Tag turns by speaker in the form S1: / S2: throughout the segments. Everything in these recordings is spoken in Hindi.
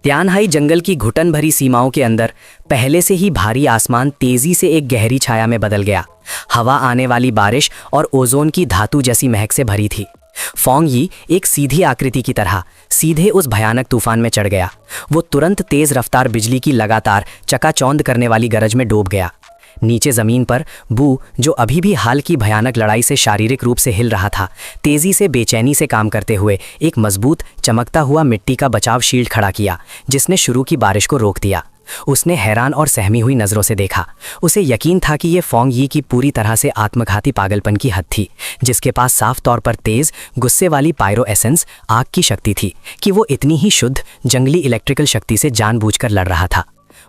S1: त्यानहाई जंगल की घुटन भरी सीमाओं के अंदर पहले से ही भारी आसमान तेजी से एक गहरी छाया में बदल गया। हवा आने वाली बारिश और ओजोन की धातु जैसी महक से भरी थी। फोंग यी एक सीधी आकृति की तरह सीधे उस भयानक तूफान में चढ़ गया। वो तुरंत तेज रफ्तार बिजली की लगातार चकाचौंध करने वाली गरज में डूब गया। नीचे जमीन पर बू, जो अभी भी हाल की भयानक लड़ाई से शारीरिक रूप से हिल रहा था, तेजी से बेचैनी से काम करते हुए एक मजबूत चमकता हुआ मिट्टी का बचाव शील्ड खड़ा किया, जिसने शुरू की बारिश को रोक दिया। उसने हैरान और सहमी हुई नजरों से देखा। उसे यकीन था कि यह फोंग यी की पूरी तरह से आत्मघाती पागलपन की हद थी, जिसके पास साफ तौर पर तेज गुस्से वाली पायरो एसेंस आग की शक्ति थी कि वो इतनी ही शुद्ध जंगली इलेक्ट्रिकल शक्ति से जानबूझकर लड़ रहा था।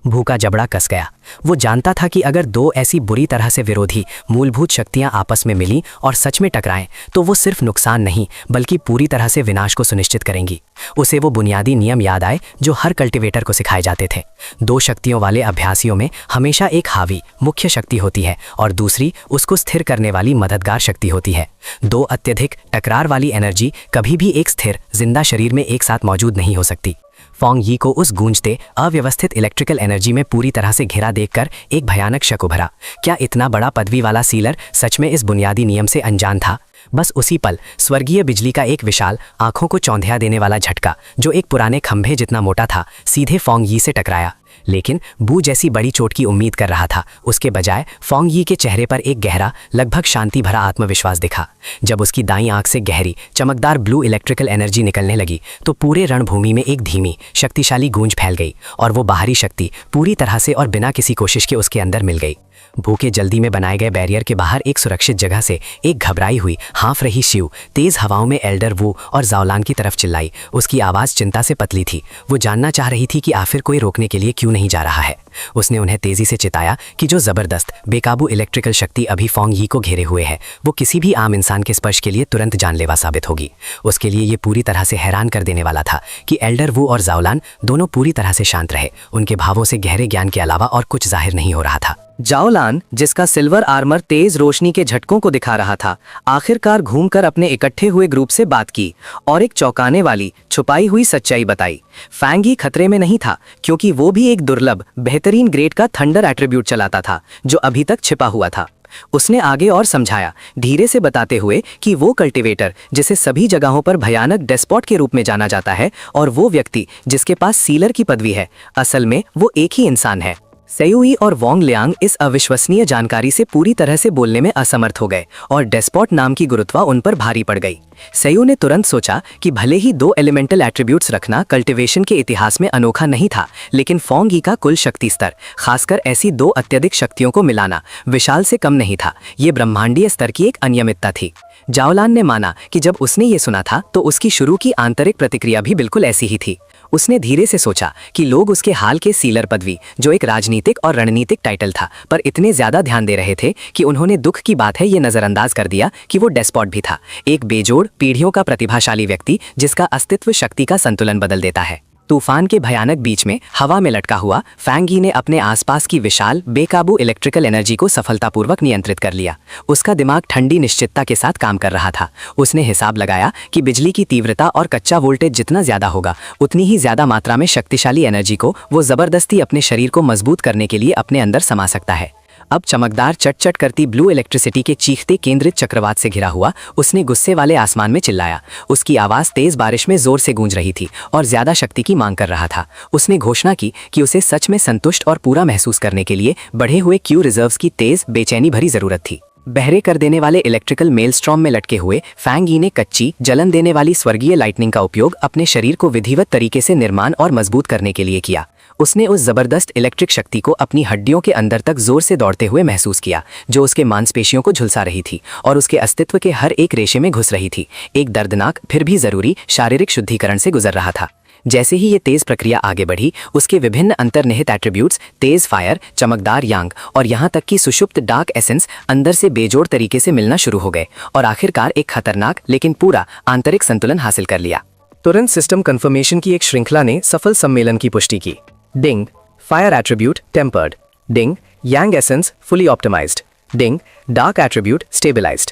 S1: भू का जबड़ा कस गया। वो जानता था कि अगर दो ऐसी बुरी तरह से विरोधी मूलभूत शक्तियां आपस में मिलीं और सच में टकराएं तो वो सिर्फ नुकसान नहीं बल्कि पूरी तरह से विनाश को सुनिश्चित करेंगी। उसे वो बुनियादी नियम याद आए जो हर कल्टीवेटर को सिखाए जाते थे। दो शक्तियों वाले अभ्यासियों में हमेशा एक हावी मुख्य शक्ति होती है और दूसरी उसको स्थिर करने वाली मददगार शक्ति होती है। दो अत्यधिक टकरार वाली एनर्जी कभी भी एक स्थिर जिंदा शरीर में एक साथ मौजूद नहीं हो सकती। फोंग यी को उस गूंजते अव्यवस्थित इलेक्ट्रिकल एनर्जी में पूरी तरह से घिरा देखकर एक भयानक शक उभरा। क्या इतना बड़ा पदवी वाला सीलर सच में इस बुनियादी नियम से अनजान था? बस उसी पल स्वर्गीय बिजली का एक विशाल आंखों को चौंधिया देने वाला झटका, जो एक पुराने खंभे जितना मोटा था, सीधे फोंग यी से टकराया। लेकिन बू जैसी बड़ी चोट की उम्मीद कर रहा था, उसके बजाय फोंग यी के चेहरे पर एक गहरा, लगभग शांति भरा आत्मविश्वास दिखा। जब उसकी दाईं आंख से गहरी चमकदार ब्लू इलेक्ट्रिकल एनर्जी निकलने लगी तो पूरे रणभूमि में एक धीमी शक्तिशाली गूंज फैल गई और वो बाहरी शक्ति पूरी तरह से और बिना किसी कोशिश के उसके अंदर मिल गई। भू के जल्दी में बनाए गए बैरियर के बाहर एक सुरक्षित जगह से एक घबराई हुई हाँफ रही शिव तेज हवाओं में एल्डर वू और जाओलान की तरफ चिल्लाई। उसकी आवाज़ चिंता से पतली थी। वो जानना चाह रही थी कि आखिर कोई रोकने के लिए क्यों नहीं जा रहा है। उसने उन्हें तेजी से चिताया कि जो जबरदस्त बेकाबू इलेक्ट्रिकल शक्ति अभी फोंग यी को घेरे हुए है वो किसी भी आम इंसान के स्पर्श के लिए तुरंत जानलेवा साबित होगी। उसके लिए ये पूरी तरह से हैरान कर देने वाला था कि एल्डर वू और जाओलान दोनों पूरी तरह से शांत रहे। उनके भावों से गहरे ज्ञान के अलावा और कुछ जाहिर नहीं हो रहा था। जाओलान, जिसका सिल्वर आर्मर तेज रोशनी के झटकों को दिखा रहा था, आखिरकार घूमकर अपने इकट्ठे हुए ग्रुप से बात की और एक चौंकाने वाली छुपाई हुई सच्चाई बताई। फैंग ही खतरे में नहीं था, क्योंकि वो भी एक दुर्लभ बेहतरीन ग्रेड का थंडर एट्रीब्यूट चलाता था जो अभी तक छिपा हुआ था। उसने आगे और समझाया, धीरे से बताते हुए कि वो कल्टीवेटर जिसे सभी जगहों पर भयानक डेस्पॉट के रूप में जाना जाता है और वो व्यक्ति जिसके पास सीलर की पदवी है, असल में वो एक ही इंसान है। सेयुई और वोंग लियांग इस अविश्वसनीय जानकारी से पूरी तरह से बोलने में असमर्थ हो गए और डेस्पॉट नाम की गुरुत्वा उन पर भारी पड़ गई। सेयू ने तुरंत सोचा कि भले ही दो एलिमेंटल एट्रीब्यूट्स रखना कल्टीवेशन के इतिहास में अनोखा नहीं था, लेकिन फोंग यी का कुल शक्ति स्तर, खासकर ऐसी दो अत्यधिक शक्तियों को मिलाना, विशाल से कम नहीं था। ये ब्रह्मांडीय स्तर की एक अनियमितता थी। जाओलान ने माना कि जब उसने ये सुना था तो उसकी शुरू की आंतरिक प्रतिक्रिया भी बिल्कुल ऐसी ही थी। उसने धीरे से सोचा कि लोग उसके हाल के सीलर पदवी, जो एक राजनीतिक और रणनीतिक टाइटल था, पर इतने ज्यादा ध्यान दे रहे थे कि उन्होंने दुख की बात है ये नजरअंदाज कर दिया कि वो डेस्पॉट भी था, एक बेजोड़ पीढ़ियों का प्रतिभाशाली व्यक्ति जिसका अस्तित्व शक्ति का संतुलन बदल देता है। तूफान के भयानक बीच में हवा में लटका हुआ फैंग यी ने अपने आसपास की विशाल बेकाबू इलेक्ट्रिकल एनर्जी को सफलतापूर्वक नियंत्रित कर लिया। उसका दिमाग ठंडी निश्चितता के साथ काम कर रहा था। उसने हिसाब लगाया कि बिजली की तीव्रता और कच्चा वोल्टेज जितना ज्यादा होगा, उतनी ही ज्यादा मात्रा में शक्तिशाली एनर्जी को वो जबरदस्ती अपने शरीर को मजबूत करने के लिए अपने अंदर समा सकता है। अब चमकदार चट-चट करती ब्लू इलेक्ट्रिसिटी के चीखते केंद्रित चक्रवात से घिरा हुआ उसने गुस्से वाले आसमान में चिल्लाया। उसकी आवाज तेज बारिश में जोर से गूंज रही थी और ज्यादा शक्ति की मांग कर रहा था। उसने घोषणा की कि उसे सच में संतुष्ट और पूरा महसूस करने के लिए बढ़े हुए क्यू रिजर्व्स की तेज बेचैनी भरी जरूरत थी। बहरे कर देने वाले इलेक्ट्रिकल मेलस्ट्रॉम में लटके हुए फैंग यी ने कच्ची जलन देने वाली स्वर्गीय लाइटनिंग का उपयोग अपने शरीर को विधिवत तरीके से निर्माण और मजबूत करने के लिए किया। उसने उस जबरदस्त इलेक्ट्रिक शक्ति को अपनी हड्डियों के अंदर तक जोर से दौड़ते हुए महसूस किया, जो उसके मांसपेशियों को झुलसा रही थी और उसके अस्तित्व के हर एक रेशे में घुस रही थी। एक दर्दनाक फिर भी जरूरी शारीरिक शुद्धिकरण से गुजर रहा था। जैसे ही ये तेज प्रक्रिया आगे बढ़ी, उसके विभिन्न अंतर्निहित एट्रीब्यूट्स, तेज फायर, चमकदार यांग और यहाँ तक कि सुषुप्त डार्क एसेंस अंदर से बेजोड़ तरीके से मिलना शुरू हो गए और आखिरकार एक खतरनाक लेकिन पूरा आंतरिक संतुलन हासिल कर लिया। तुरंत सिस्टम कन्फर्मेशन की एक श्रृंखला ने सफल सम्मेलन की पुष्टि की। डिंग, फायर एट्रीब्यूट टेम्पर्ड। डिंग, यांग एसेंस फुली ऑप्टिमाइज्ड। डिंग, डार्क एट्रीब्यूट स्टेबलाइज्ड।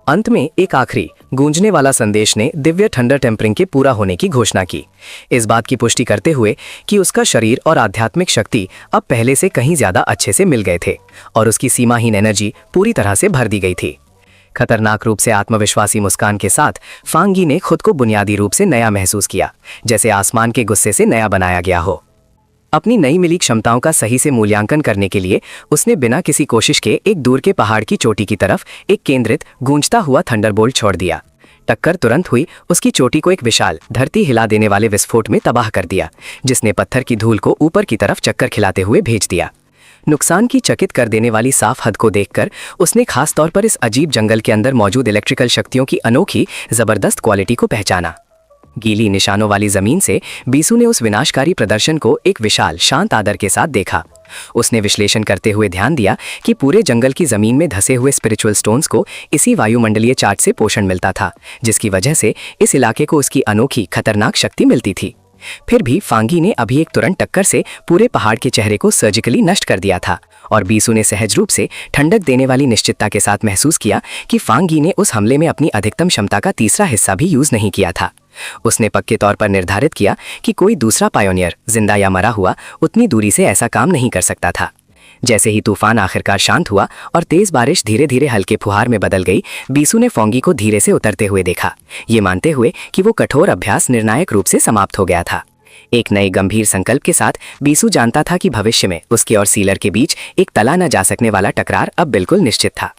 S1: अंत में एक आखिरी गूंजने वाला संदेश ने दिव्य थंडर टेम्परिंग के पूरा होने की घोषणा की, इस बात की पुष्टि करते हुए कि उसका शरीर और आध्यात्मिक शक्ति अब पहले से कहीं ज्यादा अच्छे से मिल गए थे और उसकी सीमाहीन एनर्जी पूरी तरह से भर दी गई थी। खतरनाक रूप से आत्मविश्वासी मुस्कान के साथ फांगी ने खुद को बुनियादी रूप से नया महसूस किया, जैसे आसमान के गुस्से से नया बनाया गया हो। अपनी नई मिली क्षमताओं का सही से मूल्यांकन करने के लिए उसने बिना किसी कोशिश के एक दूर के पहाड़ की चोटी की तरफ एक केंद्रित गूंजता हुआ थंडरबोल्ट छोड़ दिया। टक्कर तुरंत हुई उसकी चोटी को एक विशाल धरती हिला देने वाले विस्फोट में तबाह कर दिया, जिसने पत्थर की धूल को ऊपर की तरफ चक्कर खिलाते हुए भेज दिया। नुकसान की चकित कर देने वाली साफ हद को देखकर उसने खास तौर पर इस अजीब जंगल के अंदर मौजूद इलेक्ट्रिकल शक्तियों की अनोखी जबरदस्त क्वालिटी को पहचाना। गीली निशानों वाली जमीन से बीसू ने उस विनाशकारी प्रदर्शन को एक विशाल शांत आदर के साथ देखा। उसने विश्लेषण करते हुए ध्यान दिया कि पूरे जंगल की जमीन में धसे हुए स्पिरिचुअल स्टोन्स को इसी वायुमंडलीय चार्ट से पोषण मिलता था, जिसकी वजह से इस इलाके को उसकी अनोखी खतरनाक शक्ति मिलती थी। फिर भी फांगी ने अभी एक तुरंत टक्कर से पूरे पहाड़ के चेहरे को सर्जिकली नष्ट कर दिया था और बीसू ने सहज रूप से ठंडक देने वाली निश्चितता के साथ महसूस किया कि फांगी ने उस हमले में अपनी अधिकतम क्षमता का तीसरा हिस्सा भी यूज नहीं किया था। उसने पक्के तौर पर निर्धारित किया कि कोई दूसरा पायोनियर, जिंदा या मरा हुआ, उतनी दूरी से ऐसा काम नहीं कर सकता था। जैसे ही तूफान आखिरकार शांत हुआ और तेज बारिश धीरे धीरे हल्के फुहार में बदल गई, बीसू ने फोंगी को धीरे से उतरते हुए देखा, ये मानते हुए कि वो कठोर अभ्यास निर्णायक रूप से समाप्त हो गया था। एक नए गंभीर संकल्प के साथ बीसू जानता था कि भविष्य में उसके और सीलर के बीच एक टला न जा सकने वाला टकरार अब बिल्कुल निश्चित था।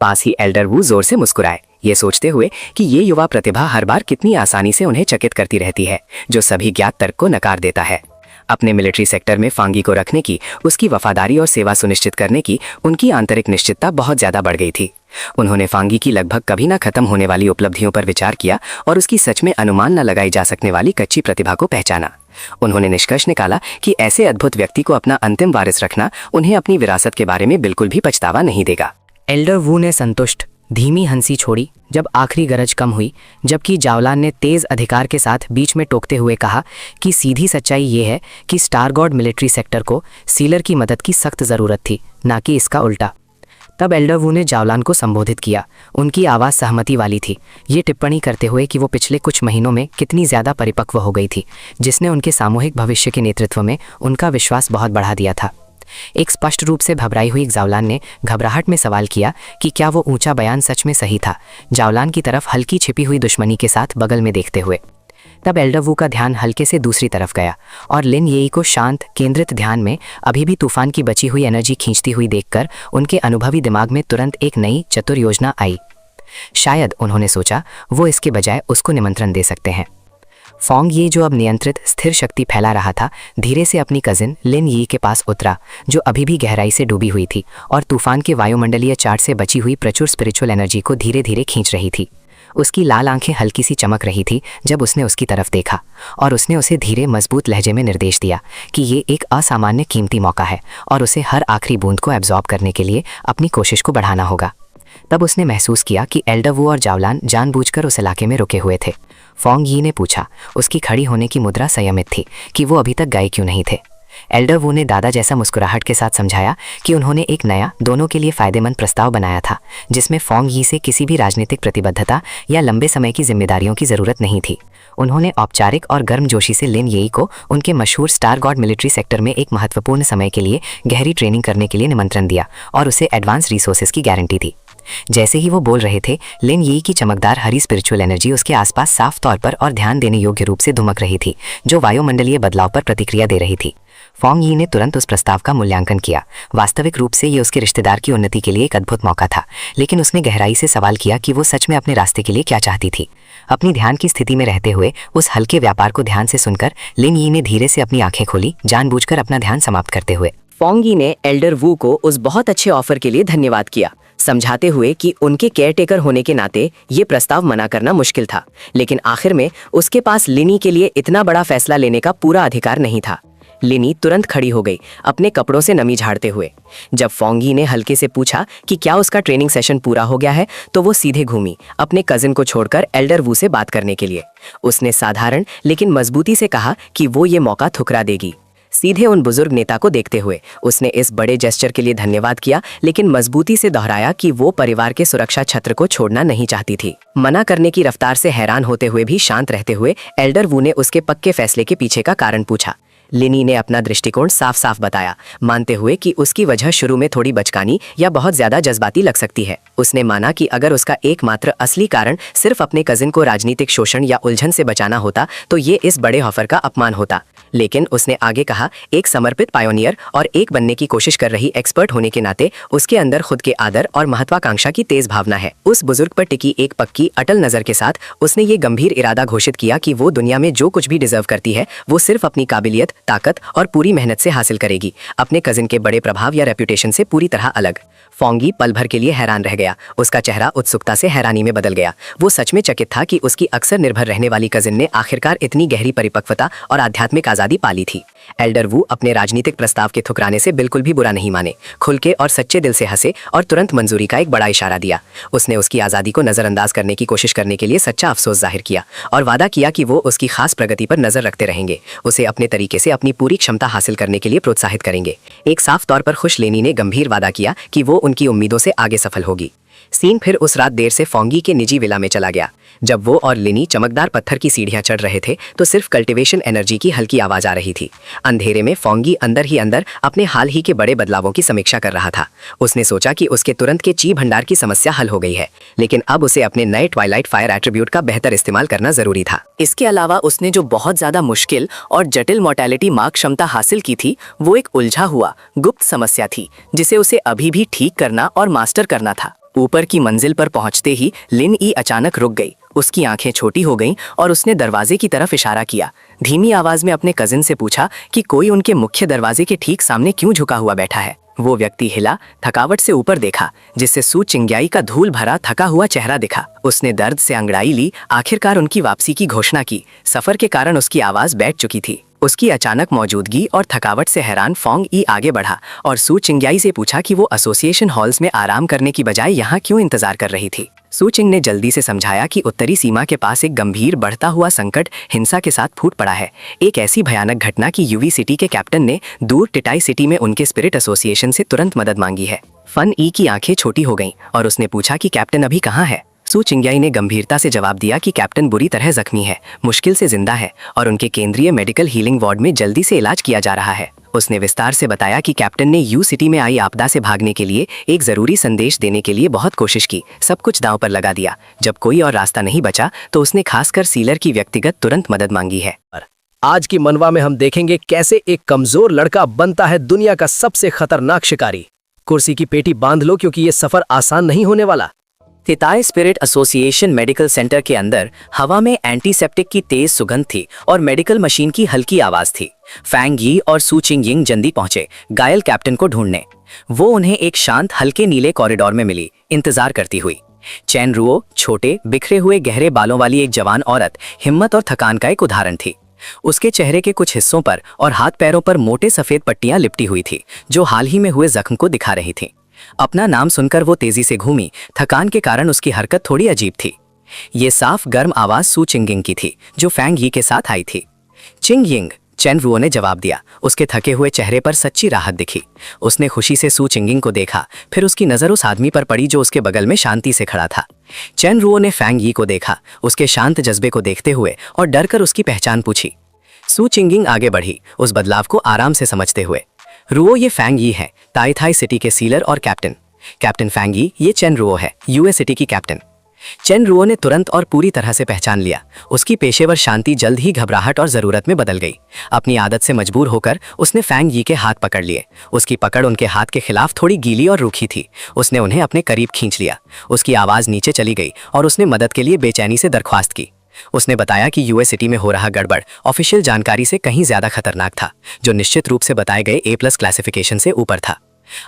S1: पास ही एल्डर वू जोर से मुस्कुराए, ये सोचते हुए कि ये युवा प्रतिभा हर बार कितनी आसानी से उन्हें चकित करती रहती है, जो सभी ज्ञात तर्क को नकार देता है। अपने मिलिट्री सेक्टर में फांगी को रखने की, उसकी वफादारी और सेवा सुनिश्चित करने की उनकी आंतरिक निश्चितता बहुत ज्यादा बढ़ गई थी। उन्होंने फांगी की लगभग कभी न खत्म होने वाली उपलब्धियों पर विचार किया और उसकी सच में अनुमान न लगाई जा सकने वाली कच्ची प्रतिभा को पहचाना। उन्होंने निष्कर्ष निकाला कि ऐसे अद्भुत व्यक्ति को अपना अंतिम वारिस रखना उन्हें अपनी विरासत के बारे में बिल्कुल भी पछतावा नहीं देगा। एल्डर वू ने संतुष्ट धीमी हंसी छोड़ी जब आखिरी गरज कम हुई, जबकि जावलान ने तेज अधिकार के साथ बीच में टोकते हुए कहा कि सीधी सच्चाई ये है कि स्टार गॉड मिलिट्री सेक्टर को सीलर की मदद की सख्त ज़रूरत थी, ना कि इसका उल्टा। तब एल्डर वू ने जावलान को संबोधित किया। उनकी आवाज़ सहमति वाली थी, ये टिप्पणी करते हुए कि वो पिछले कुछ महीनों में कितनी ज़्यादा परिपक्व हो गई थी, जिसने उनके सामूहिक भविष्य के नेतृत्व में उनका विश्वास बहुत बढ़ा दिया था। एक स्पष्ट रूप से घबराई हुई जावलान ने घबराहट में सवाल किया कि क्या वो ऊंचा बयान सच में सही था, जावलान की तरफ हल्की छिपी हुई दुश्मनी के साथ बगल में देखते हुए। तब एल्डर वू का ध्यान हल्के से दूसरी तरफ गया और लिन येई को शांत केंद्रित ध्यान में अभी भी तूफान की बची हुई एनर्जी खींचती हुई देखकर उनके अनुभवी दिमाग में तुरंत एक नई चतुर योजना आई। शायद उन्होंने सोचा वो इसके बजाय उसको निमंत्रण दे सकते हैं। फोंग ये, जो अब नियंत्रित स्थिर शक्ति फैला रहा था, धीरे से अपनी कजिन लिन यी के पास उतरा, जो अभी भी गहराई से डूबी हुई थी और तूफान के वायुमंडलीय चार्ट से बची हुई प्रचुर स्पिरिचुअल एनर्जी को धीरे धीरे खींच रही थी। उसकी लाल आंखें हल्की सी चमक रही थी जब उसने उसकी तरफ देखा और उसने उसे धीरे मजबूत लहजे में निर्देश दिया कि ये एक असामान्य कीमती मौका है और उसे हर आखिरी बूंद को एब्जॉर्ब करने के लिए अपनी कोशिश को बढ़ाना होगा। तब उसने महसूस किया कि एल्डर वू और जावलान जानबूझकर उस इलाके में रुके हुए थे। फोंग यी ने पूछा, उसकी खड़ी होने की मुद्रा संयमित थी, कि वो अभी तक गए क्यों नहीं थे। एल्डर वू ने दादा जैसा मुस्कुराहट के साथ समझाया कि उन्होंने एक नया, दोनों के लिए फायदेमंद प्रस्ताव बनाया था, जिसमें फोंग यी से किसी भी राजनीतिक प्रतिबद्धता या लंबे समय की जिम्मेदारियों की जरूरत नहीं थी। उन्होंने औपचारिक और गर्मजोशी से लिन येई को उनके मशहूर स्टार गॉड मिलिट्री सेक्टर में एक महत्वपूर्ण समय के लिए गहरी ट्रेनिंग करने के लिए निमंत्रण दिया और उसे एडवांस रिसोर्सेज की गारंटी दी। जैसे ही वो बोल रहे थे, लिन यी की चमकदार हरी स्पिरिचुअल एनर्जी उसके आसपास साफ तौर पर और ध्यान देने योग्य रूप से धुमक रही थी, जो वायुमंडलीय बदलाव पर प्रतिक्रिया दे रही थी। फोंग यी ने तुरंत उस प्रस्ताव का मूल्यांकन किया। वास्तविक रूप से ये उसके रिश्तेदार की उन्नति के लिए एक अद्भुत मौका था, लेकिन उसने गहराई से सवाल किया कि वो सच में अपने रास्ते के लिए क्या चाहती थी। अपनी ध्यान की स्थिति में रहते हुए उस हल्के व्यापार को ध्यान से सुनकर लिन यी ने धीरे से अपनी आंखें खोली, जानबूझकर अपना ध्यान समाप्त करते हुए। फोंग यी ने एल्डर वू को उस बहुत अच्छे ऑफर के लिए धन्यवाद किया, समझाते हुए कि उनके केयरटेकर होने के नाते ये प्रस्ताव मना करना मुश्किल था, लेकिन आखिर में उसके पास लिनी के लिए इतना बड़ा फैसला लेने का पूरा अधिकार नहीं था। लिनी तुरंत खड़ी हो गई, अपने कपड़ों से नमी झाड़ते हुए। जब फोंग यी ने हल्के से पूछा कि क्या उसका ट्रेनिंग सेशन पूरा हो गया है, तो वो सीधे घूमी अपने कजिन को छोड़कर एल्डर वू से बात करने के लिए। उसने साधारण लेकिन मजबूती से कहा कि वो ये मौका ठुकरा देगी। सीधे उन बुजुर्ग नेता को देखते हुए उसने इस बड़े जेस्चर के लिए धन्यवाद किया, लेकिन मजबूती से दोहराया कि वो परिवार के सुरक्षा छत्र को छोड़ना नहीं चाहती थी। मना करने की रफ्तार से हैरान होते हुए भी शांत रहते हुए एल्डर वू ने उसके पक्के फैसले के पीछे का कारण पूछा। लिनी ने अपना दृष्टिकोण साफ साफ बताया, मानते हुए कि उसकी वजह शुरू में थोड़ी बचकानी या बहुत ज्यादा जज्बाती लग सकती है। उसने माना कि अगर उसका एकमात्र असली कारण सिर्फ अपने कजिन को राजनीतिक शोषण या उलझन से बचाना होता तो ये इस बड़े ऑफर का अपमान होता। लेकिन उसने आगे कहा, एक समर्पित पायोनियर और एक बनने की कोशिश कर रही एक्सपर्ट होने के नाते उसके अंदर खुद के आदर और महत्वाकांक्षा की तेज भावना है। उस बुजुर्ग पर टिकी एक पक्की अटल नजर के साथ उसने ये गंभीर इरादा घोषित किया कि वो दुनिया में जो कुछ भी डिजर्व करती है वो सिर्फ अपनी काबिलियत, ताकत और पूरी मेहनत से हासिल करेगी, अपने कजिन के बड़े प्रभाव या रेपुटेशन से पूरी तरह अलग। फोंगी पल भर के लिए हैरान रह गया। उसका चेहरा उत्सुकता से हैरानी में बदल गया। वो सच में चकित था कि उसकी अक्सर निर्भर रहने वाली कजिन ने आखिरकार इतनी गहरी परिपक्वता और आध्यात्मिक आजादी पाली थी। एल्डर वू अपने राजनीतिक प्रस्ताव के ठुकराने से बिल्कुल भी बुरा नहीं माने। खुल के और सच्चे दिल से हंसे और तुरंत मंजूरी का एक बड़ा इशारा दिया। उसने उसकी आज़ादी को नज़रअंदाज करने की कोशिश करने के लिए सच्चा अफसोस जाहिर किया और वादा किया कि वो उसकी खास प्रगति पर नजर रखते रहेंगे, उसे अपने तरीके से अपनी पूरी क्षमता हासिल करने के लिए प्रोत्साहित करेंगे। एक साफ तौर पर खुश लेनी ने गंभीर वादा किया कि वो उनकी उम्मीदों से आगे सफल होगी। सीन फिर उस रात देर से फोंगी के निजी विला में चला गया। जब वो और लिनी चमकदार पत्थर की सीढ़ियां चढ़ रहे थे तो सिर्फ कल्टीवेशन एनर्जी की हल्की आवाज आ रही थी। अंधेरे में फोंगी अंदर ही अंदर अपने हाल ही के बड़े बदलावों की समीक्षा कर रहा था। उसने सोचा कि उसके तुरंत के ची भंडार की समस्या हल हो गई है, लेकिन अब उसे अपने नए ट्वाइलाइट फायर एट्रीब्यूट का बेहतर इस्तेमाल करना जरूरी था। इसके अलावा उसने जो बहुत ज्यादा मुश्किल और जटिल मोर्टेलिटी मार्क क्षमता हासिल की थी वो एक उलझा हुआ गुप्त समस्या थी जिसे उसे अभी भी ठीक करना और मास्टर करना था। ऊपर की मंजिल पर पहुंचते ही लिन ई अचानक रुक गई। उसकी आंखें छोटी हो गईं और उसने दरवाजे की तरफ इशारा किया। धीमी आवाज में अपने कजिन से पूछा कि कोई उनके मुख्य दरवाजे के ठीक सामने क्यों झुका हुआ बैठा है। वो व्यक्ति हिला, थकावट से ऊपर देखा, जिससे सू चिंग्याई का धूल भरा थका हुआ चेहरा दिखा। उसने दर्द से अंगड़ाई ली। आखिरकार उनकी वापसी की घोषणा की। सफर के कारण उसकी आवाज बैठ चुकी थी। उसकी अचानक मौजूदगी और थकावट से हैरान फोंग ई आगे बढ़ा और सू चिंग्याई से पूछा कि वो एसोसिएशन हॉल्स में आराम करने की बजाय यहाँ क्यों इंतजार कर रही थी। सू चिंग ने जल्दी से समझाया कि उत्तरी सीमा के पास एक गंभीर बढ़ता हुआ संकट हिंसा के साथ फूट पड़ा है। एक ऐसी भयानक घटना कि यूवी सिटी के कैप्टन ने दूर टिटाई सिटी में उनके स्पिरिट एसोसिएशन से तुरंत मदद मांगी है। फन ई की आंखें छोटी हो गईं और उसने पूछा कि कैप्टन अभी कहाँ है। सू चिंग्याई ने गंभीरता से जवाब दिया कि कैप्टन बुरी तरह जख्मी है, मुश्किल से जिंदा है और उनके केंद्रीय मेडिकल हीलिंग वार्ड में जल्दी से इलाज किया जा रहा है। उसने विस्तार से बताया कि कैप्टन ने यू सिटी में आई आपदा से भागने के लिए एक जरूरी संदेश देने के लिए बहुत कोशिश की, सब कुछ दांव पर लगा दिया। जब कोई और रास्ता नहीं बचा तो उसने खासकर सीलर की व्यक्तिगत तुरंत मदद मांगी है।
S2: आज की मनवा में हम देखेंगे कैसे एक कमजोर लड़का बनता है दुनिया का सबसे खतरनाक शिकारी। कुर्सी की पेटी बांध लो क्योंकि ये सफर आसान नहीं होने वाला।
S1: तिताई स्पिरिट एसोसिएशन मेडिकल सेंटर के अंदर हवा में एंटीसेप्टिक की तेज सुगंध थी और मेडिकल मशीन की हल्की आवाज थी। फैंग यी और सू चिंग यिंग जल्दी पहुंचे घायल कैप्टन को ढूंढने। वो उन्हें एक शांत हल्के नीले कॉरिडोर में मिली, इंतजार करती हुई। चैन रुओ छोटे बिखरे हुए गहरे बालों वाली एक जवान औरत हिम्मत और थकान का एक उदाहरण थी। उसके चेहरे के कुछ हिस्सों पर और हाथ पैरों पर मोटे सफेद पट्टियां लिपटी हुई थी जो हाल ही में हुए जख्म को दिखा रही थी। अपना नाम सुनकर वो तेजी से घूमी। थकान के कारण उसकी हरकत थोड़ी अजीब थी। ये साफ गर्म आवाज सू चिंगिंग की थी जो फैंग यी के साथ आई थी। चिंग यिंग, चैन रुओ ने जवाब दिया। उसके थके हुए चेहरे पर सच्ची राहत दिखी। उसने खुशी से सू चिंगिंग को देखा, फिर उसकी नजर उस आदमी पर पड़ी जो उसके बगल में शांति से खड़ा था। चैन रुओ ने फैंग यी को देखा, उसके शांत जज्बे को देखते हुए, और डर कर उसकी पहचान पूछी। सू चिंगिंग आगे बढ़ी, उस बदलाव को आराम से समझते हुए। रुओ, ये फैंग यी है, ताइथाई सिटी के सीलर और कैप्टन। कैप्टन फैंग यी, ये चेन रुओ है, यूएस सिटी की कैप्टन। चेन रुओ ने तुरंत और पूरी तरह से पहचान लिया। उसकी पेशेवर शांति जल्द ही घबराहट और जरूरत में बदल गई। अपनी आदत से मजबूर होकर उसने फैंग यी के हाथ पकड़ लिए। उसकी पकड़ उनके हाथ के खिलाफ थोड़ी गीली और रूखी थी। उसने उन्हें अपने करीब खींच लिया। उसकी आवाज नीचे चली गई और उसने मदद के लिए बेचैनी से दरख्वास्त की। उसने बताया कि यूएस सिटी में हो रहा गड़बड़ ऑफिशियल जानकारी से कहीं ज्यादा खतरनाक था, जो निश्चित रूप से बताए गए A+ क्लासिफिकेशन से ऊपर था।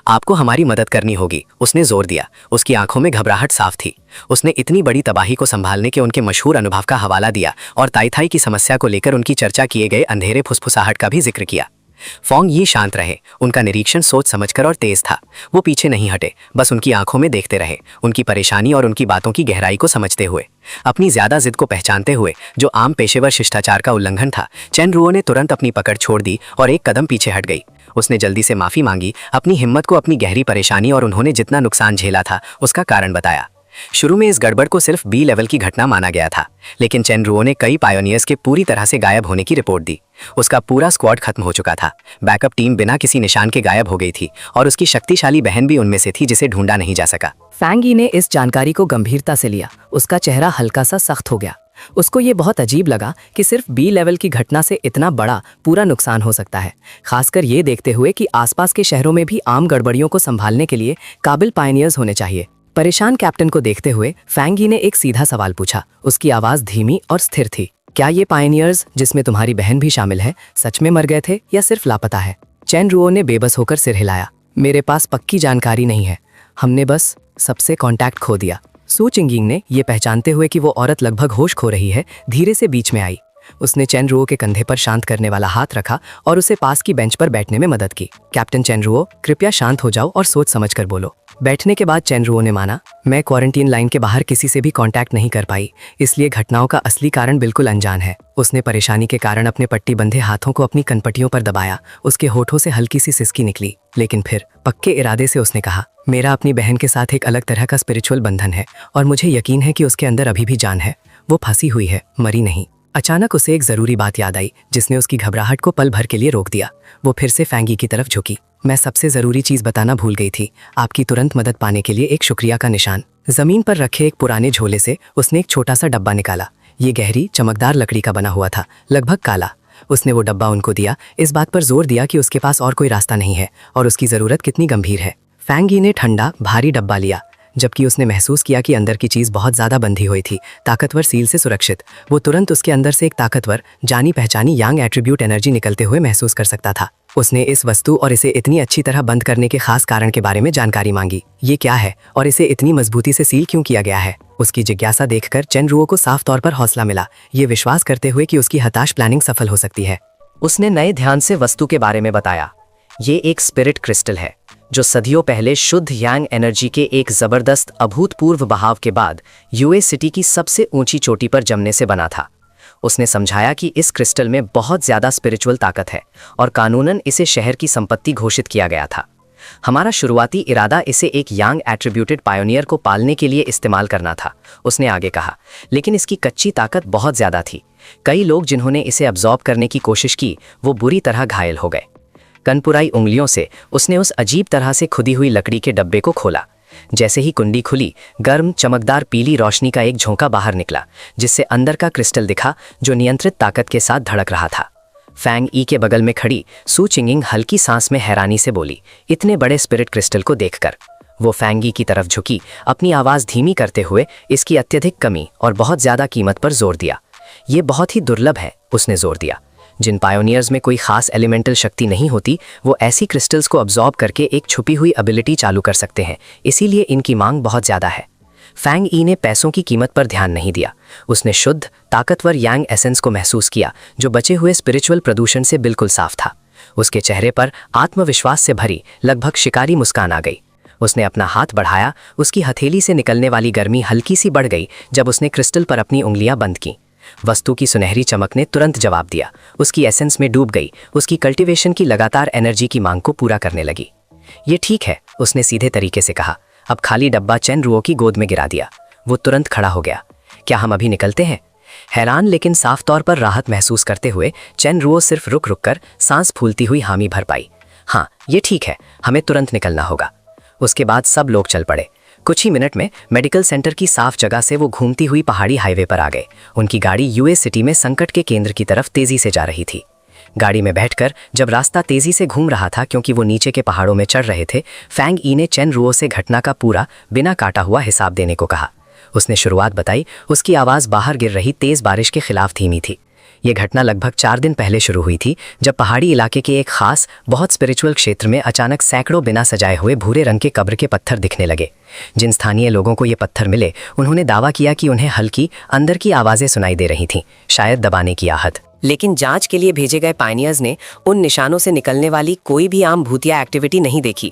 S1: आपको हमारी मदद करनी होगी, उसने जोर दिया। उसकी आंखों में घबराहट साफ थी। उसने इतनी बड़ी तबाही को संभालने के उनके मशहूर अनुभव का हवाला दिया और ताइथाई की समस्या को लेकर उनकी चर्चा किए गए अंधेरे फुसफुसाहट का भी जिक्र किया। फोंग ये शांत रहे। उनका निरीक्षण सोच समझकर और तेज था। वो पीछे नहीं हटे, बस उनकी आंखों में देखते रहे, उनकी परेशानी और उनकी बातों की गहराई को समझते हुए। अपनी ज्यादा जिद को पहचानते हुए, जो आम पेशेवर शिष्टाचार का उल्लंघन था, चेन रुओ ने तुरंत अपनी पकड़ छोड़ दी और एक कदम पीछे हट गई। उसने जल्दी से माफी मांगी, अपनी हिम्मत को, अपनी गहरी परेशानी और उन्होंने जितना नुकसान झेला था उसका कारण बताया। शुरू में इस गड़बड़ को सिर्फ बी लेवल की घटना माना गया था, लेकिन चेन रुओ ने कई पायोनियर्स के पूरी तरह से गायब होने की रिपोर्ट दी। उसका पूरा स्क्वाड खत्म हो चुका था। बैकअप टीम बिना किसी निशान के गायब हो गई थी और उसकी शक्तिशाली बहन भी उनमें से थी जिसे ढूंढा नहीं जा सका।
S2: फैंग यी ने इस जानकारी को गंभीरता से लिया। उसका चेहरा हल्का सा सख्त हो गया। उसको ये बहुत अजीब लगा कि सिर्फ बी लेवल की घटना से इतना बड़ा पूरा नुकसान हो सकता है, खासकर ये देखते हुए कि आसपास के शहरों में भी आम गड़बड़ियों को संभालने के लिए काबिल पायनियर्स होने चाहिए। परेशान कैप्टन को देखते हुए फैंग यी ने एक सीधा सवाल पूछा। उसकी आवाज धीमी और स्थिर थी। क्या ये पायनियर्स, जिसमें तुम्हारी बहन भी शामिल है, सच में मर गए थे या सिर्फ लापता है? चेन रुओ ने बेबस होकर सिर हिलाया। मेरे पास पक्की जानकारी नहीं है, हमने बस सबसे कांटेक्ट खो दिया। सू चिंगिंग ने यह पहचानते हुए कि वो औरत लगभग होश खो रही है, धीरे से बीच में आई। उसने चेन रुओ के कंधे पर शांत करने वाला हाथ रखा और उसे पास की बेंच पर बैठने में मदद की। कैप्टन चेन रुओ, कृपया शांत हो जाओ और सोच समझकर बोलो। बैठने के बाद चेन रुओ ने माना, मैं क्वारंटीन लाइन के बाहर किसी से भी कांटेक्ट नहीं कर पाई, इसलिए घटनाओं का असली कारण बिल्कुल अनजान है। उसने परेशानी के कारण अपने पट्टी बंधे हाथों को अपनी कनपटियों पर दबाया। उसके होठों से हल्की सी सिसकी निकली, लेकिन फिर पक्के इरादे से उसने कहा, मेरा अपनी बहन के साथ एक अलग तरह का स्पिरिचुअल बंधन है और मुझे यकीन है कि उसके अंदर अभी भी जान है। वो फंसी हुई है, मरी नहीं। अचानक उसे एक जरूरी बात याद आई जिसने उसकी घबराहट को पल भर के लिए रोक दिया। वो फिर से फैंग यी की तरफ झुकी। मैं सबसे जरूरी चीज बताना भूल गई थी, आपकी तुरंत मदद पाने के लिए एक शुक्रिया का निशान। जमीन पर रखे एक पुराने झोले से उसने एक छोटा सा डब्बा निकाला। ये गहरी चमकदार लकड़ी का बना हुआ था, लगभग काला। उसने वो डब्बा उनको दिया, इस बात पर जोर दिया कि उसके पास और कोई रास्ता नहीं है और उसकी जरूरत कितनी गंभीर है। फैंग यी ने ठंडा भारी डब्बा लिया, जबकि उसने महसूस किया कि अंदर की चीज बहुत ज्यादा बंधी हुई थी, ताकतवर सील से सुरक्षित। वो तुरंत उसके अंदर से एक ताकतवर, जानी पहचानी यांग एट्रीब्यूट एनर्जी निकलते हुए महसूस कर सकता था। उसने इस वस्तु और इसे इतनी अच्छी तरह बंद करने के खास कारण के बारे में जानकारी मांगी। ये क्या है और इसे इतनी मजबूती से सील क्यों किया गया है? उसकी जिज्ञासा देखकर चेन रुओ को साफ तौर पर हौसला मिला, ये विश्वास करते हुए कि उसकी हताश प्लानिंग सफल हो सकती है। उसने नए ध्यान से वस्तु के बारे में बताया। ये एक स्पिरिट क्रिस्टल है जो सदियों पहले शुद्ध यांग एनर्जी के एक जबरदस्त अभूतपूर्व बहाव के बाद यूए सिटी की सबसे ऊंची चोटी पर जमने से बना था। उसने समझाया कि इस क्रिस्टल में बहुत ज्यादा स्पिरिचुअल ताकत है और कानूनन इसे शहर की संपत्ति घोषित किया गया था। हमारा शुरुआती इरादा इसे एक यांग एट्रीब्यूटेड पायोनियर को पालने के लिए इस्तेमाल करना था, उसने आगे कहा, लेकिन इसकी कच्ची ताकत बहुत ज्यादा थी। कई लोग जिन्होंने इसे अब्जॉर्ब करने की कोशिश की वो बुरी तरह घायल हो गए। कनपुराई उंगलियों से उसने उस अजीब तरह से खुदी हुई लकड़ी के डब्बे को खोला। जैसे ही कुंडी खुली, गर्म चमकदार पीली रोशनी का एक झोंका बाहर निकला, जिससे अंदर का क्रिस्टल दिखा जो नियंत्रित ताकत के साथ धड़क रहा था। फैंग यी के बगल में खड़ी सू चिंगिंग हल्की सांस में हैरानी से बोली, इतने बड़े स्पिरिट क्रिस्टल को देखकर। वो फैंग यी की तरफ झुकी, अपनी आवाज धीमी करते हुए इसकी अत्यधिक कमी और बहुत ज्यादा कीमत पर जोर दिया। ये बहुत ही दुर्लभ है, उसने जोर दिया। जिन पायोनियर्स में कोई खास एलिमेंटल शक्ति नहीं होती, वो ऐसी क्रिस्टल्स को अब्जॉर्ब करके एक छुपी हुई एबिलिटी चालू कर सकते हैं, इसीलिए इनकी मांग बहुत ज्यादा है। फैंग यी ने पैसों की कीमत पर ध्यान नहीं दिया। उसने शुद्ध ताकतवर यांग एसेंस को महसूस किया जो बचे हुए स्पिरिचुअल प्रदूषण से बिल्कुल साफ था। उसके चेहरे पर आत्मविश्वास से भरी लगभग शिकारी मुस्कान आ गई। उसने अपना हाथ बढ़ाया, उसकी हथेली से निकलने वाली गर्मी हल्की सी बढ़ गई जब उसने क्रिस्टल पर अपनी उंगलियां बंद की। वस्तु की सुनहरी चमक ने तुरंत जवाब दिया, उसकी एसेंस में डूब गई, उसकी कल्टीवेशन की लगातार एनर्जी की मांग को पूरा करने लगी। ये ठीक है, उसने सीधे तरीके से कहा। अब खाली डब्बा चेन रुओ की गोद में गिरा दिया। वो तुरंत खड़ा हो गया। क्या हम अभी निकलते हैं? हैरान लेकिन साफ तौर पर राहत महसूस करते हुए चेन रुओ सिर्फ रुक रुक कर सांस फूलती हुई हामी भर पाई। हाँ, ये ठीक है, हमें तुरंत निकलना होगा। उसके बाद सब लोग चल पड़े। कुछ ही मिनट में मेडिकल सेंटर की साफ जगह से वो घूमती हुई पहाड़ी हाईवे पर आ गए। उनकी गाड़ी यूएस सिटी में संकट के केंद्र की तरफ तेजी से जा रही थी। गाड़ी में बैठकर जब रास्ता तेजी से घूम रहा था क्योंकि वो नीचे के पहाड़ों में चढ़ रहे थे, फैंग यी ने चेन रुओ से घटना का पूरा बिना काटा हुआ हिसाब देने को कहा। उसने शुरुआत बताई। उसकी आवाज़ बाहर गिर रही तेज बारिश के खिलाफ धीमी थी। ये घटना लगभग 4 दिन पहले शुरू हुई थी जब पहाड़ी इलाके के एक खास बहुत स्पिरिचुअल क्षेत्र में अचानक सैकड़ों बिना सजाए हुए भूरे रंग के कब्र के पत्थर दिखने लगे। जिन स्थानीय लोगों को ये पत्थर मिले उन्होंने दावा किया कि उन्हें हल्की अंदर की आवाज़ें सुनाई दे रही थीं, शायद दबाने की आहट। लेकिन जांच के लिए भेजे गए पायनियर्स ने उन निशानों से निकलने वाली कोई भी आम भूतिया एक्टिविटी नहीं देखी।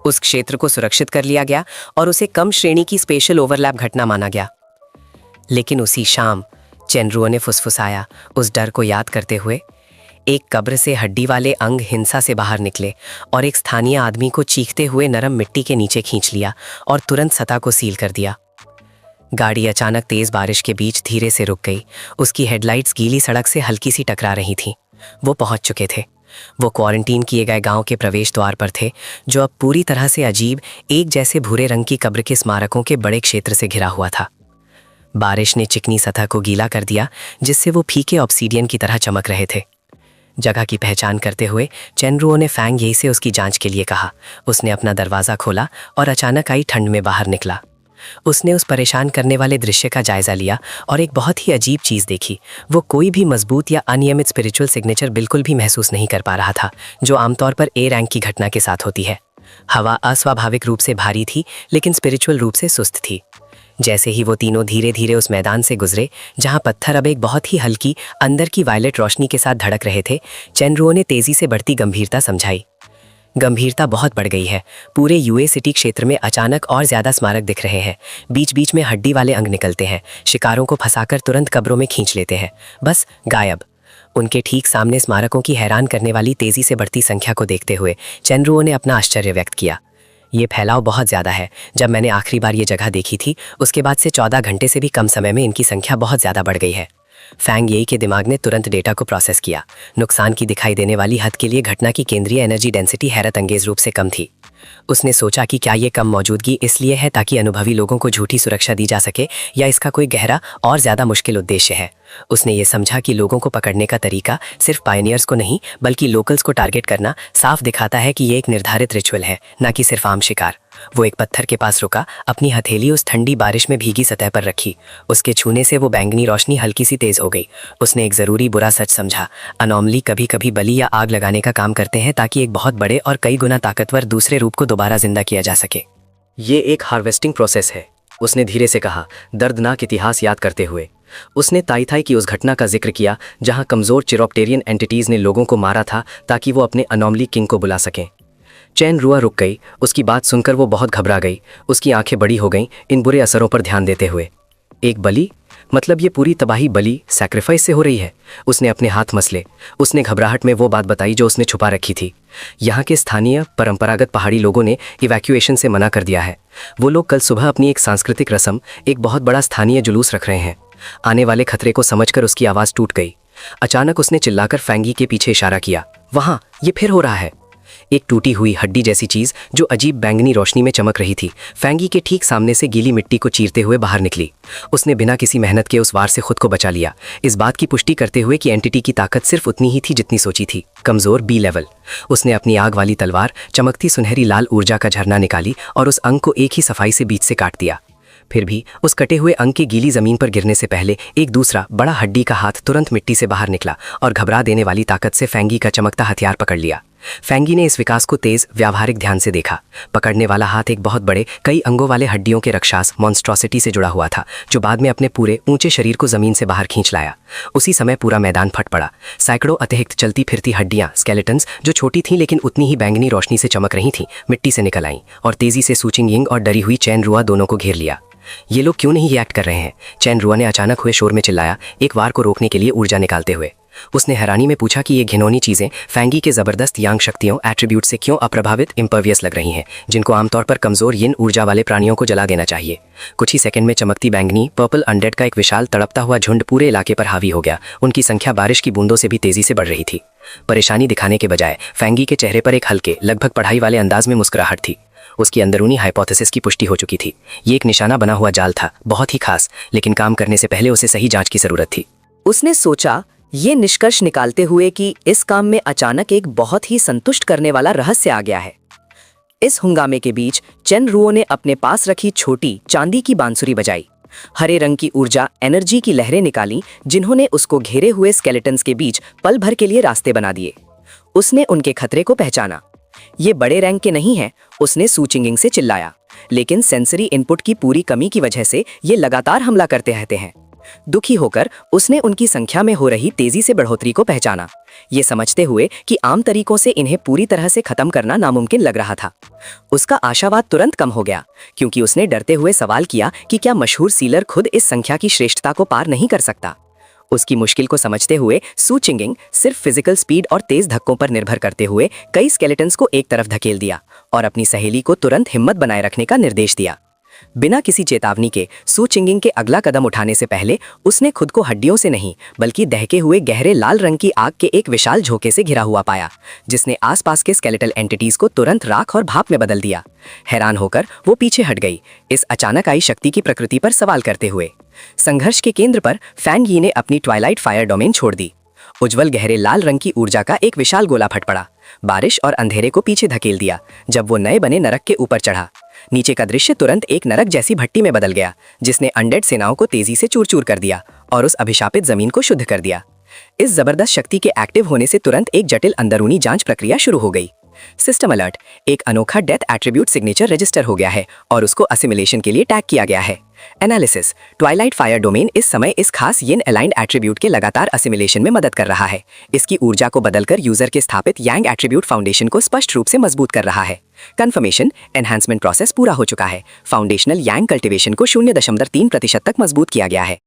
S2: उस क्षेत्र को सुरक्षित कर लिया गया और उसे कम श्रेणी की स्पेशल ओवरलैप घटना माना गया। लेकिन उसी शाम चेनरुओ ने फुसफुसाया, उस डर को याद करते हुए, एक कब्र से हड्डी वाले अंग हिंसा से बाहर निकले और एक स्थानीय आदमी को चीखते हुए नरम मिट्टी के नीचे खींच लिया और तुरंत सतह को सील कर दिया। गाड़ी अचानक तेज बारिश के बीच धीरे से रुक गई। उसकी हेडलाइट्स गीली सड़क से हल्की सी टकरा रही थीं। वो पहुंच चुके थे। वो क्वारंटीन किए गए गांव के प्रवेश द्वार पर थे, जो अब पूरी तरह से अजीब, एक जैसे भूरे रंग की कब्र के स्मारकों के बड़े क्षेत्र से घिरा हुआ था। बारिश ने चिकनी सतह को गीला कर दिया, जिससे वो फीके ऑब्सीडियन की तरह चमक रहे थे। जगह की पहचान करते हुए चेनरुओ ने फैंग येई से उसकी जांच के लिए कहा। उसने अपना दरवाज़ा खोला और अचानक आई ठंड में बाहर निकला। उसने उस परेशान करने वाले दृश्य का जायजा लिया और एक बहुत ही अजीब चीज़ देखी। वो कोई भी मजबूत या अनियमित स्पिरिचुअल सिग्नेचर बिल्कुल भी महसूस नहीं कर पा रहा था, जो आमतौर पर ए रैंक की घटना के साथ होती है। हवा अस्वाभाविक रूप से भारी थी, लेकिन स्पिरिचुअल रूप से सुस्त थी। जैसे ही वो तीनों धीरे धीरे उस मैदान से गुजरे जहां पत्थर अब एक बहुत ही हल्की अंदर की वायलेट रोशनी के साथ धड़क रहे थे, चेनरुओ ने तेजी से बढ़ती गंभीरता समझाई। गंभीरता बहुत बढ़ गई है। पूरे यूए सिटी क्षेत्र में अचानक और ज्यादा स्मारक दिख रहे हैं। बीच बीच में हड्डी वाले अंग निकलते हैं, शिकारों को फंसाकर तुरंत कब्रों में खींच लेते हैं, बस गायब। उनके ठीक सामने स्मारकों की हैरान करने वाली तेजी से बढ़ती संख्या को देखते हुए चेनरुओ ने अपना आश्चर्य व्यक्त किया। ये फैलाव बहुत ज़्यादा है। जब मैंने आखिरी बार ये जगह देखी थी, उसके बाद से 14 घंटे से भी कम समय में इनकी संख्या बहुत ज़्यादा बढ़ गई है। फैंग येई के दिमाग ने तुरंत डेटा को प्रोसेस किया। नुकसान की दिखाई देने वाली हद के लिए घटना की केंद्रीय एनर्जी डेंसिटी हैरत अंगेज रूप से कम थी। उसने सोचा कि क्या ये कम मौजूदगी इसलिए है ताकि अनुभवी लोगों को झूठी सुरक्षा दी जा सके, या इसका कोई गहरा और ज़्यादा मुश्किल उद्देश्य है। उसने ये समझा कि लोगों को पकड़ने का तरीका सिर्फ पायनियर्स को नहीं बल्कि लोकल्स को टारगेट करना साफ दिखाता है कि ये एक निर्धारित रिचुअल है, न कि सिर्फ आम शिकार। वो एक पत्थर के पास रुका, अपनी हथेली उस ठंडी बारिश में भीगी सतह पर रखी। उसके छूने से वो बैंगनी रोशनी हल्की सी तेज हो गई। उसने एक ज़रूरी बुरा सच समझा। अनोमली कभी कभी बलि या आग लगाने का काम करते हैं ताकि एक बहुत बड़े और कई गुना ताकतवर दूसरे रूप को दोबारा जिंदा किया जा सके।
S1: ये एक हार्वेस्टिंग प्रोसेस है, उसने धीरे से कहा, दर्दनाक इतिहास याद करते हुए। उसने ताइथाई की उस घटना का जिक्र किया जहां कमज़ोर चिरोप्टेरियन एंटिटीज़ ने लोगों को मारा था ताकि वो अपने अनोमली किंग को बुला सकें। चेनरुओ रुक गई। उसकी बात सुनकर वो बहुत घबरा गई। उसकी आंखें बड़ी हो गईं इन बुरे असरों पर ध्यान देते हुए। एक बलि? मतलब ये पूरी तबाही बलि, सैक्रिफाइस से हो रही है? उसने अपने हाथ मसले। उसने घबराहट में वो बात बताई जो उसने छुपा रखी थी। यहाँ के स्थानीय परंपरागत पहाड़ी लोगों ने इवैक्यूएशन से मना कर दिया है। वो लोग कल सुबह अपनी एक सांस्कृतिक रस्म, एक बहुत बड़ा स्थानीय जुलूस रख रहे हैं। आने वाले खतरे को समझकर उसकी आवाज़ टूट गई। अचानक उसने चिल्लाकर फैंगी के पीछे इशारा किया। वहाँ ये फिर हो रहा है। एक टूटी हुई हड्डी जैसी चीज जो अजीब बैंगनी रोशनी में चमक रही थी, फैंगी के ठीक सामने से गीली मिट्टी को चीरते हुए बाहर निकली। उसने बिना किसी मेहनत के उस वार से खुद को बचा लिया, इस बात की पुष्टि करते हुए कि एंटिटी की ताकत सिर्फ उतनी ही थी जितनी सोची थी, कमजोर बी लेवल। उसने अपनी आग वाली तलवार चमकती सुनहरी लाल ऊर्जा का झरना निकाली और उस अंग को एक ही सफाई से बीच से काट दिया। फिर भी उस कटे हुए अंग के गीली जमीन पर गिरने से पहले एक दूसरा बड़ा हड्डी का हाथ तुरंत मिट्टी से बाहर निकला और घबरा देने वाली ताकत से फैंगी का चमकता हथियार पकड़ लिया। फैंगी ने इस विकास को तेज व्यावहारिक ध्यान से देखा। पकड़ने वाला हाथ एक बहुत बड़े कई अंगों वाले हड्डियों के रक्षास मॉन्स्ट्रोसिटी से जुड़ा हुआ था, जो बाद में अपने पूरे ऊंचे शरीर को जमीन से बाहर खींच लाया। उसी समय पूरा मैदान फट पड़ा। सैकड़ों अतिरिक्त चलती फिरती हड्डियां, स्केलेटन्स, जो छोटी थीं लेकिन उतनी ही बैंगनी रोशनी से चमक रही थीं, मिट्टी से निकल आईं और तेजी से सूचिंग यिंग और डरी हुई चेनरुओ दोनों को घेर लिया। ये लोग क्यों नहीं रिएक्ट कर रहे हैं? चेनरुओ ने अचानक हुए शोर में चिल्लाया, एक वार को रोकने के लिए ऊर्जा निकालते हुए। उसने हैरानी में पूछा कि ये घिनौनी चीजें फैंगी के जबरदस्त यांग शक्तियों एट्रीब्यूट से क्यों अप्रभावित इम्पर्वियस लग रही हैं, जिनको आमतौर पर कमजोर यिन ऊर्जा वाले प्राणियों को जला देना चाहिए। कुछ ही सेकंड में चमकती बैंगनी पर्पल अनडेड का एक विशाल तड़पता हुआ झुंड पूरे इलाके पर हावी हो गया। उनकी संख्या बारिश की बूंदों से भी तेजी से बढ़ रही थी। परेशानी दिखाने के बजाय फैंगी के चेहरे पर एक हल्के, लगभग पढ़ाई वाले अंदाज में मुस्कुराहट थी। उसकी अंदरूनी हाइपोथेसिस की पुष्टि हो चुकी थी। ये एक निशाना बना हुआ जाल था, बहुत ही खास, लेकिन काम करने से पहले उसे सही जांच की जरूरत थी।
S2: उसने सोचा, ये निष्कर्ष निकालते हुए कि इस काम में अचानक एक बहुत ही संतुष्ट करने वाला रहस्य आ गया है। इस हंगामे के बीच चेनरुओ ने अपने पास रखी छोटी चांदी की बांसुरी बजाई। हरे रंग की ऊर्जा एनर्जी की लहरें निकाली, जिन्होंने उसको घेरे हुए स्केलेटन्स के बीच पल भर के लिए रास्ते बना दिए। उसने उनके खतरे को पहचाना। ये बड़े रैंक के नहीं हैं, उसने सूचिंगिंग से चिल्लाया, लेकिन सेंसरी इनपुट की पूरी कमी की वजह से ये लगातार हमला करते रहते हैं।
S1: दुखी होकर उसने उनकी संख्या में हो रही तेजी से बढ़ोतरी को पहचाना, ये समझते हुए कि आम तरीकों से इन्हें पूरी तरह से खत्म करना नामुमकिन लग रहा था। उसका आशावाद तुरंत कम हो गया, क्योंकि उसने डरते हुए सवाल किया कि क्या मशहूर सीलर खुद इस संख्या की श्रेष्ठता को पार नहीं कर सकता। उसकी मुश्किल को समझते हुए सू चिंगिंग सिर्फ फिजिकल स्पीड और तेज धक्कों पर निर्भर करते हुए कई स्केलेटन्स को एक तरफ धकेल दिया और अपनी सहेली को तुरंत हिम्मत बनाए रखने का निर्देश दिया। बिना किसी चेतावनी के सू चिंगिंग के अगला कदम उठाने से पहले उसने खुद को हड्डियों से नहीं बल्कि दहके हुए गहरे लाल रंग की आग के एक विशाल झोंके से घिरा हुआ पाया, जिसने आसपास के स्केलेटल एंटिटीज को तुरंत राख और भाप में बदल दिया। हैरान होकर वो पीछे हट गई, इस अचानक आई शक्ति की प्रकृति पर सवाल करते हुए। संघर्ष के केंद्र पर फैंग यी ने अपनी ट्वाइलाइट फायर डोमेन छोड़ दी। उज्जवल गहरे लाल रंग की ऊर्जा का एक विशाल गोला फट पड़ा, बारिश और अंधेरे को पीछे धकेल दिया। जब वो नए बने नरक के ऊपर चढ़ा, नीचे का दृश्य तुरंत एक नरक जैसी भट्टी में बदल गया, जिसने अनडेड सेनाओं को तेजी से चूर चूर कर दिया और उस अभिशापित जमीन को शुद्ध कर दिया। इस जबरदस्त शक्ति के एक्टिव होने से तुरंत एक जटिल अंदरूनी जांच प्रक्रिया शुरू हो गई। सिस्टम अलर्ट, एक अनोखा डेथ एट्रीब्यूट सिग्नेचर रजिस्टर हो गया है और उसको असिमिलेशन के लिए टैग किया गया है। एनालिसिस, ट्वाइलाइट फायर डोमेन इस समय इस खास यिन अलाइंड एट्रीब्यूट के लगातार असिमिलेशन में मदद कर रहा है। इसकी ऊर्जा को बदलकर यूजर के स्थापित यांग एट्रीब्यूट फाउंडेशन को स्पष्ट रूप से मजबूत कर रहा है। कंफर्मेशन, एनहांसमेंट प्रोसेस पूरा हो चुका है। फाउंडेशनल यांग कल्टीवेशन को 0.3% तक मजबूत किया गया है।